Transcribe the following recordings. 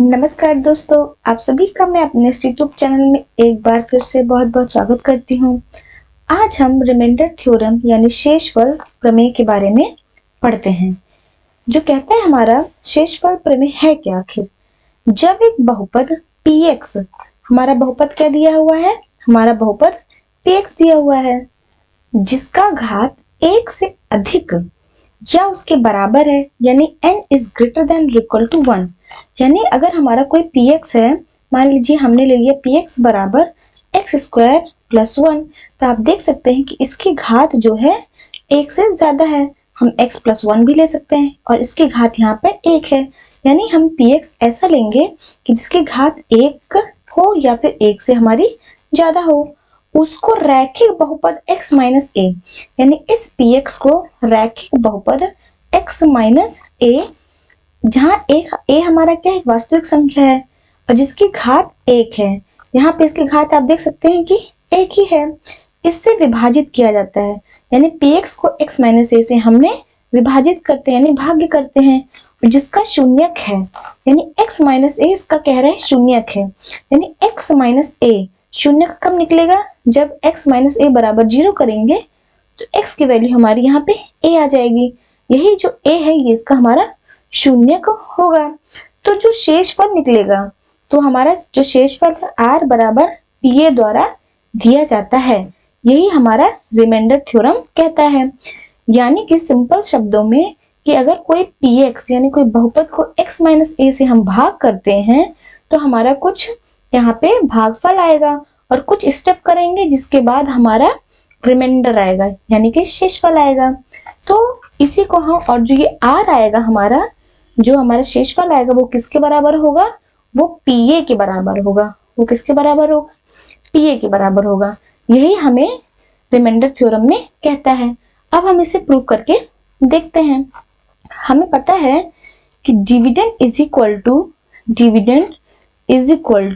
नमस्कार दोस्तों, आप सभी का मैं अपने इस यूट्यूब चैनल में एक बार फिर से बहुत बहुत स्वागत करती हूँ। आज हम रिमाइंडर थ्योरम यानी शेषफल प्रमेय के बारे में पढ़ते हैं, जो कहता है हमारा शेषफल प्रमेय है क्या आखिर। जब एक बहुपद px, हमारा बहुपद क्या दिया हुआ है, हमारा बहुपद px दिया हुआ है, जिसका घात 1 से अधिक या उसके बराबर है, यानी n is greater than equal to 1। यानी अगर हमारा कोई px है, मान लीजिए हमने ले लिया px बराबर x स्क्वायर प्लस 1, तो आप देख सकते हैं कि इसकी घात जो है 1 से ज्यादा है। हम x प्लस 1 भी ले सकते हैं और इसकी घात यहाँ पे 1 है। यानी हम px ऐसा लेंगे कि जिसकी घात 1 हो या फिर 1 से हमारी ज्यादा हो, उसको रैखिक बहुपद x माइनस ए, यानी इस px को रैखिक बहुपद x माइनस ए, जहाँ ए हमारा क्या है, वास्तविक संख्या है और जिसकी घात 1 है। यहाँ पे इसकी घात आप देख सकते हैं कि 1 ही है, इससे विभाजित किया जाता है। यानी px को x माइनस ए से हमने विभाजित करते हैं, यानी भाग्य करते हैं, और जिसका शून्यक है, यानी x माइनस ए इसका कह रहे हैं शून्यक है, यानी x माइनस ए शून्यक कब निकलेगा, जब x माइनस ए बराबर 0 करेंगे तो x की वैल्यू हमारी यहाँ पे a आ जाएगी। यही जो a है ये इसका हमारा शून्यक होगा। तो जो शेषफल निकलेगा, तो हमारा जो शेषफल है r बराबर pa द्वारा दिया जाता है। यही हमारा रिमाइंडर थ्योरम कहता है। यानी कि सिंपल शब्दों में कि अगर कोई px यानी कोई बहुपद को x माइनस ए से हम भाग करते हैं तो हमारा कुछ यहाँ पे भागफल आएगा और कुछ स्टेप करेंगे, जिसके बाद हमारा रिमाइंडर आएगा यानी कि शेषफल आएगा। तो इसी को हम, और जो ये r आएगा हमारा, जो हमारा शेषफल आएगा वो किसके बराबर होगा, वो pa के बराबर होगा। वो किसके बराबर होगा, pa के बराबर होगा। यही हमें रिमाइंडर थ्योरम में कहता है। अब हम इसे प्रूव करके देखते हैं। हमें पता है कि dividend is equal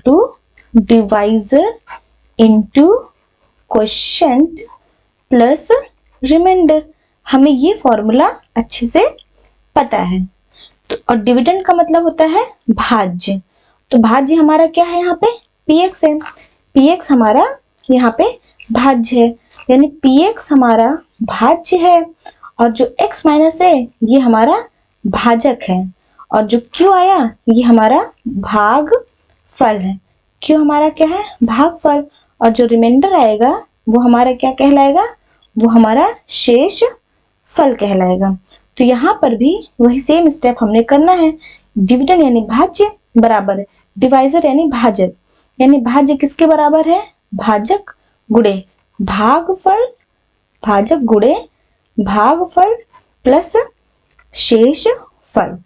to divisor into quotient plus remainder. हमें ये फॉर्मूला अच्छे से पता है। तो और डिविडेंड का मतलब होता है भाज्य। तो भाज्य हमारा क्या है, यहाँ पे px है, px हमारा यहाँ पे भाज्य है, यानी px हमारा भाज्य है और जो x माइनस है ये हमारा भाजक है, और जो q आया ये हमारा भागफल है। q हमारा क्या है, भागफल, और जो रिमाइंडर आएगा वो हमारा क्या कहलाएगा, वो हमारा शेष फल कहलाएगा। तो यहाँ पर भी वही सेम स्टेप हमने करना है। डिविडेंड यानी भाज्य बराबर डिवाइजर यानी भाजक, यानी भाज्य किसके बराबर है, भाजक गुणे भागफल, भाजक गुणे भागफल प्लस शेष फल।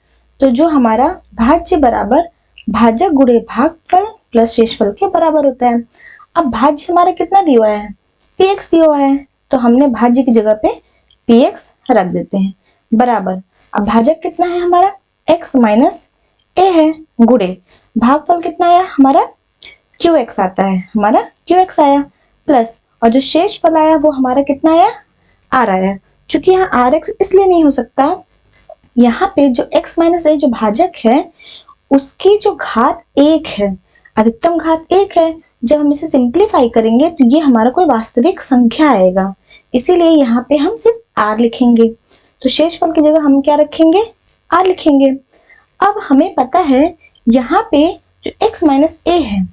तो जो हमारा भाज्य बराबर भाजक गुणे भागफल प्लस शेषफल के बराबर होता है। अब भाज्य हमारा कितना दिया हुआ है, px दिया हुआ है, तो हमने भाज्य की जगह पे px रख देते हैं बराबर। अब भाजक कितना है हमारा, x माइनस ए है, गुणे भागफल कितना आया हमारा, qx आता है, हमारा qx आया, प्लस और जो शेष फल आया वो हमारा कितना आया, r आया। चूंकि यहाँ rx इसलिए नहीं हो सकता, यहाँ पे जो x माइनस ए जो भाजक है उसकी जो घात 1 है, अधिकतम घात 1 है। जब हम इसे सिंप्लीफाई करेंगे तो ये हमारा कोई वास्तविक संख्या आएगा, इसीलिए यहाँ पे हम सिर्फ r लिखेंगे। तो शेषफल की जगह हम क्या रखेंगे, r लिखेंगे। अब हमें पता है यहाँ पे जो x माइनस ए है,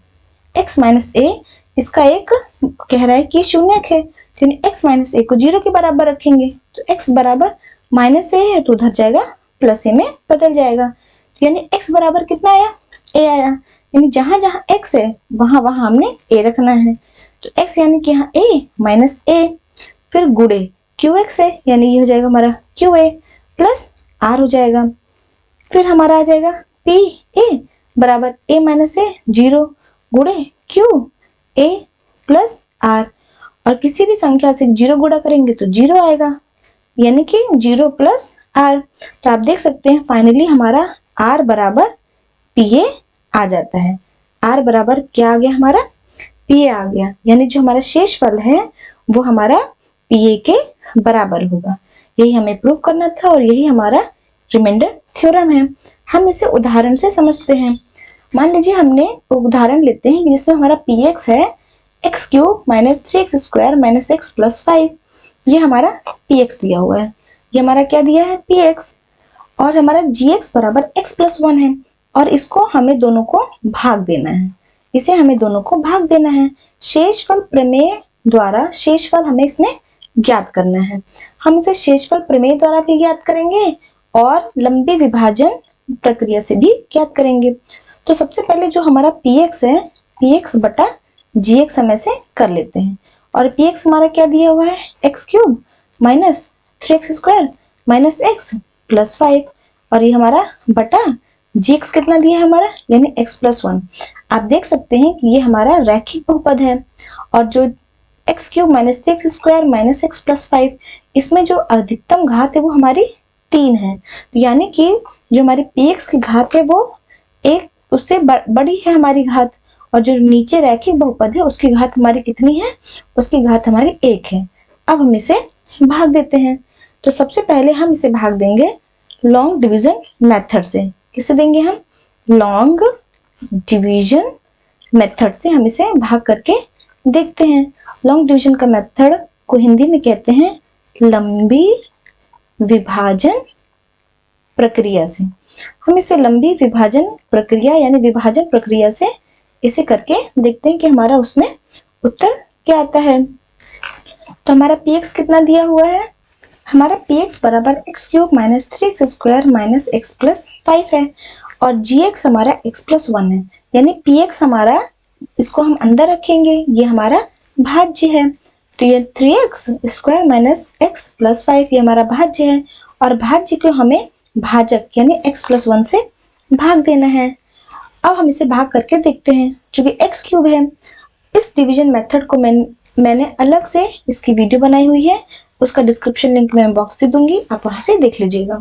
x माइनस ए इसका एक कह रहा है कि शून्यक है, तो x माइनस ए को 0 के बराबर रखेंगे, तो x बराबर माइनस ए है तो उधर जाएगा प्लस ए में बदल जाएगा। तो यानी x बराबर कितना आया, a आया, यानी जहां जहां x है वहां वहां हमने a रखना है। तो x यानी कि यहाँ a माइनस ए, फिर गुणे qx है, यानी ये हो जाएगा हमारा qa प्लस r हो जाएगा, फिर हमारा आ जाएगा pa बराबर a माइनस ए 0 गुणे q a प्लस r, और किसी भी संख्या से 0 गुणा करेंगे तो 0 आएगा, यानी कि 0 प्लस r। तो आप देख सकते हैं फाइनली हमारा r बराबर pa आ जाता है। r बराबर क्या आ गया हमारा, pa आ गया, यानी जो हमारा शेषफल है वो हमारा pa के बराबर होगा। यही हमें प्रूव करना था और यही हमारा रिमाइंडर थ्योरम है। हम इसे उदाहरण से समझते हैं। मान लीजिए हमने उदाहरण लेते हैं जिसमें हमारा px है x cube minus 3x square minus x plus 5। ये हमारा px दिया हुआ है, ये हमारा क्या दिया है px, और हमारा gx बराबर x प्लस 1 है, और इसको हमें दोनों को भाग देना है, इसे हमें दोनों को भाग देना है। शेषफल प्रमेय द्वारा शेषफल हमें इसमें ज्ञात करना है। हम इसे शेषफल प्रमेय द्वारा भी ज्ञात करेंगे और लंबी विभाजन प्रक्रिया से भी ज्ञात करेंगे। तो सबसे पहले जो हमारा px है, px बटा gx हम ऐसे कर लेते हैं, और px हमारा क्या दिया हुआ है x cube minus 3x square minus x plus 5, और ये हमारा बटा gx कितना दिया है हमारा यानी x प्लस 1। आप देख सकते हैं कि ये हमारा रैखिक बहुपद है, और जो x cube minus 3x square minus x plus 5, इसमें जो अधिकतम घात है वो हमारी 3 है, तो यानी कि जो हमारी px की घात है वो एक उससे बड़ी है हमारी घात, और जो नीचे रैखिक बहुपद है उसकी घात हमारी कितनी है, उसकी घात हमारी 1 है। अब हम इसे भाग देते हैं। तो सबसे पहले हम इसे भाग देंगे लॉन्ग डिवीजन मेथड से। किससे देंगे हम, लॉन्ग डिवीजन मेथड से हम इसे भाग करके देखते हैं। लॉन्ग डिवीजन का मेथड को हिंदी में कहते हैं लंबी विभाजन प्रक्रिया से। हम इसे लंबी विभाजन प्रक्रिया यानी विभाजन प्रक्रिया से इसे करके देखते हैं कि हमारा उसमें उत्तर क्या आता है। तो हमारा px कितना दिया हुआ है, हमारा px बराबर x cube minus 3x square minus x plus 5 है, और gx हमारा x प्लस 1 है, यानी px हमारा, इसको हम अंदर रखेंगे, ये हमारा भाज्य है, तो ये 3x square minus x plus 5 ये हमारा भाज्य है, और भाज्य को हमें भाजक यानी x प्लस 1 से भाग देना है। अब हम इसे भाग करके देखते हैं। चूंकि x क्यूब है, इस डिवीजन मेथड को मैंने अलग से इसकी वीडियो बनाई हुई है, उसका डिस्क्रिप्शन लिंक मैं बॉक्स दे दूंगी, आप वहां से देख लीजिएगा।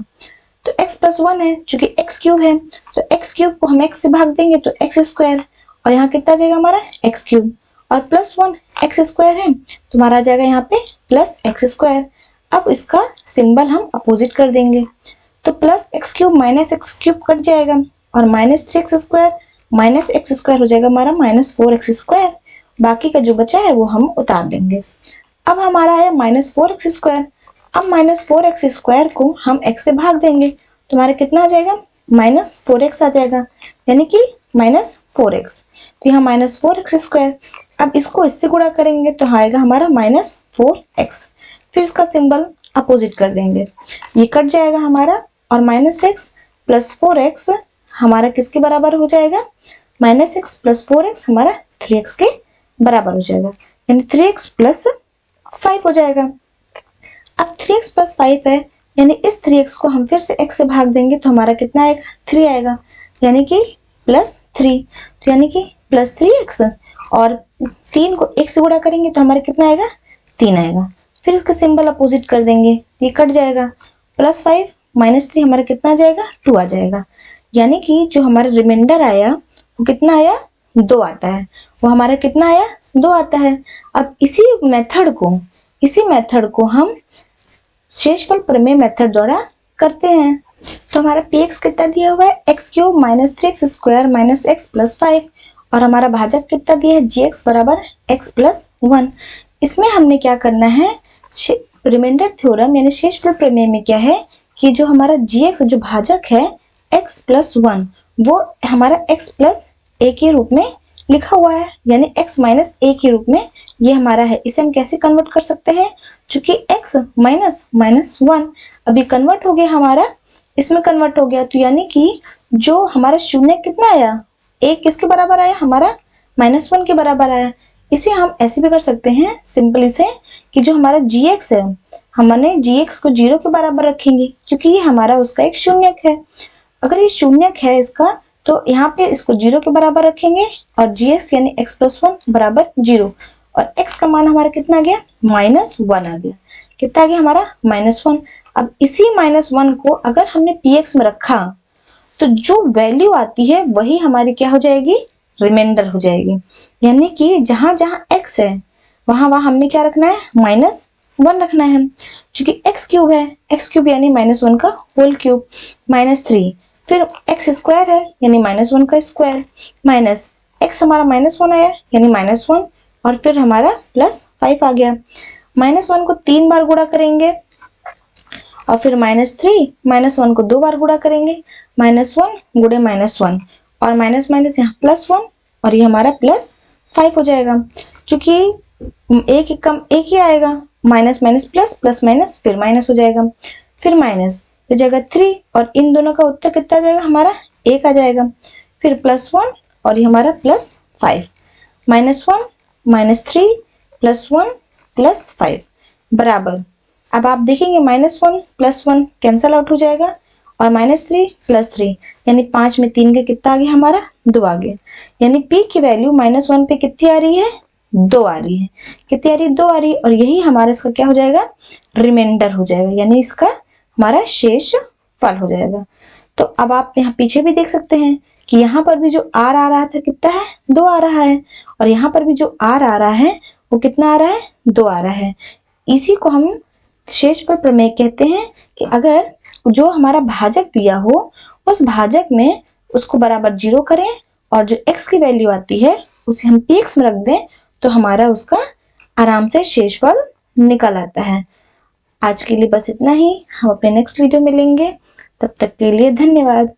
तो x प्लस 1 है, चूंकि x क्यूब है तो x क्यूब को हम x से भाग देंगे तो x स्क्वायर, और यहाँ कितना जाएगा हमारा x क्यूब, और प्लस 1 x स्क्वायर है तो हमारा आ जाएगा यहाँ पे प्लस x स्क्वायर। अब इसका सिंबल हम अपोजिट कर देंगे, तो plus x cube minus x cube cut जाएगा, और minus 3x square minus x square हो जाएगा हमारा माइनस 4x स्क्वायर। बाकी का जो बचा है वो हम उतार देंगे। अब हमारा आया माइनस 4x स्क्वायर, अब माइनस 4x स्क्वायर को हम x से भाग देंगे तो हमारा कितना आ जाएगा माइनस 4x आ जाएगा, यानी कि माइनस 4x। तो यहाँ माइनस 4x स्क्वायर, अब इसको इससे गुणा करेंगे तो आएगा हमारा माइनस 4x, फिर इसका सिंबल अपोजिट कर देंगे, ये कट जाएगा हमारा, और माइनस एक्स प्लस 4x हमारा किसके बराबर हो जाएगा, माइनस एक्स प्लस 4x हमारा 3x के बराबर हो जाएगा, यानी 3x प्लस 5 हो जाएगा। अब 3x प्लस 5 है, यानी इस 3x को हम फिर से x से भाग देंगे तो हमारा कितना आएगा 3 आएगा, यानी कि प्लस 3, तो यानी कि प्लस 3x, और 3 को 1 से गुणा करेंगे तो हमारा कितना आएगा 3 आएगा, फिर इसका सिंबल अपोजिट कर देंगे, ये कट जाएगा, प्लस 5 माइनस 3 हमारा कितना आ जाएगा 2 आ जाएगा, यानी कि जो हमारा रिमाइंडर आया वो कितना आया 2 आता है, वो हमारा कितना आया 2 आता है। अब इसी मेथड को हम शेषफल प्रमेय मेथड द्वारा करते हैं। तो हमारा px कितना दिया हुआ है x cube minus 3x square minus x plus 5, और हमारा भाजक कितना दिया है gx बराबर x प्लस 1। इसमें हमने क्या करना है, रिमाइंडर थ्योरम यानी शेषफल प्रमेय में क्या है कि जो हमारा gx जो भाजक है x प्लस 1 वो हमारा x प्लस a के रूप में लिखा हुआ है, यानी x माइनस a के रूप में ये हमारा है। इसे हम कैसे कन्वर्ट कर सकते हैं, चूंकि x माइनस माइनस 1 अभी कन्वर्ट हो गया हमारा, इसमें कन्वर्ट हो गया, तो यानी कि जो हमारा शून्य कितना आया, a किसके बराबर आया हमारा माइनस 1 के बराबर आया। इसे हम ऐसे भी कर सकते हैं सिंपली से कि जो हमारा gx है हमने gx को 0 के बराबर रखेंगे, क्योंकि ये हमारा उसका एक शून्यक है। अगर ये शून्यक है इसका तो यहाँ पे इसको 0 के बराबर रखेंगे, और gx यानी x प्लस 1 बराबर 0, और x का मान हमारा कितना आ गया माइनस 1 आ गया, कितना आ गया हमारा माइनस 1। अब इसी माइनस 1 को अगर हमने px में रखा तो जो वैल्यू आती है वही हमारी क्या हो जाएगी रिमाइंडर हो जाएगी, यानी कि जहां जहां x है वहां वहां हमने क्या रखना है माइनस 1 रखना है। क्योंकि x क्यूब है, x क्यूब यानी माइनस 1 का होल क्यूब, माइनस 3 फिर एक्स स्क्वायर है यानी -1 का स्क्वायर, माइनस एक्स हमारा -1 आया यानी -1, और फिर हमारा +5 आ गया। -1 को 3 बार गुणा करेंगे और फिर -3, -1 को 2 बार गुणा करेंगे, -1 गुणे -1 और माइनस माइनस यहाँ +1 और ये हमारा +5 हो जाएगा। चूंकि एक ही आएगा, minus minus plus, plus minus फिर माइनस हो जाएगा, फिर माइनस हो जाएगा 3 और इन दोनों का उत्तर कितना आ जाएगा हमारा 1 आ जाएगा, फिर +1 और ये हमारा +5, -1 -3 +1 +5 बराबर। अब आप देखेंगे -1 +1 कैंसल आउट हो जाएगा और -3 +3 यानी 5 में 3 के कितना आ गया हमारा 2 आ गया, यानी p की वैल्यू -1 पे कितनी आ रही है 2 आ रही है। कितनी आ रही है 2 आ रही है, और यही हमारा इसका क्या हो जाएगा रिमाइंडर हो जाएगा, यानी इसका हमारा शेष फल हो जाएगा। तो अब आप यहाँ पीछे भी देख सकते हैं कि यहाँ पर भी जो r आ रहा था कितना है 2 आ रहा है, और यहाँ पर भी जो r आ रहा है वो कितना आ रहा है 2 आ रहा है। इसी को हम शेषफल प्रमेय कहते हैं कि अगर जो हमारा भाजक दिया हो उस भाजक में उसको बराबर 0 करें और जो x की वैल्यू आती है उसे हम px में रख दें तो हमारा उसका आराम से शेषफल निकल आता है। आज के लिए बस इतना ही, हम अपने नेक्स्ट वीडियो में मिलेंगे, तब तक के लिए धन्यवाद।